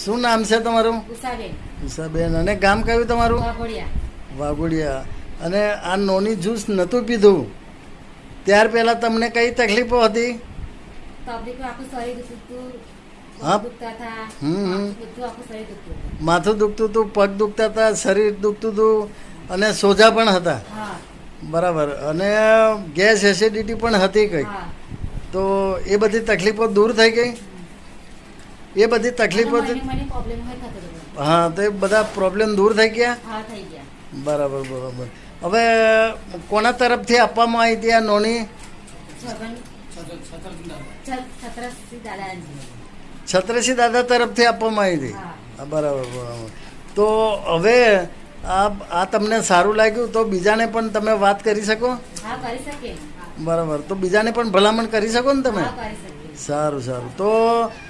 શું નામ છે તમારું? ઉષાબેન. ઉષાબેન. અને ગામ કયું તમારું? વાઘોડિયા. વાઘોડિયા. અને આ નોની જ્યુસ નહોતું પીધું ત્યાર પહેલાં તમને કઈ તકલીફો હતી? તકલીફ આખું શરીર દુખતું, હા. દુખતા હતા. હમ. બધું આખું શરીર દુખતું હતું. માથું દુખતું હતું, પગ દુખતા હતા, શરીર દુખતું હતું અને સોજા પણ હતા. હા. બરાબર. અને ગેસ એસિડિટી પણ હતી કંઈક. હા. તો એ બધી તકલીફો દૂર થઈ ગઈ? એ બધી તકલીફો મને પ્રોબ્લેમ હોય થતો હતો. હા, તો એ બધા પ્રોબ્લેમ દૂર થઈ ગયા? હા, થઈ ગયા. બરાબર બરાબર. હવે કોના તરફથી આપવામાં આવી હતી આ નોની? છગન છત્રશ્રી દાદાજી. છત્રસિંહ દાદા તરફથી આપવામાં આવી હતી? હા. હા, બરાબર બરાબર. તો હવે આ તમને સારું લાગ્યું તો બીજાને પણ તમે વાત કરી શકો? હા, કરી શકીએ. બરાબર. તો બીજાને પણ ભલામણ કરી શકો ને તમે? હા, કરી શકીએ. સારું સારું. તો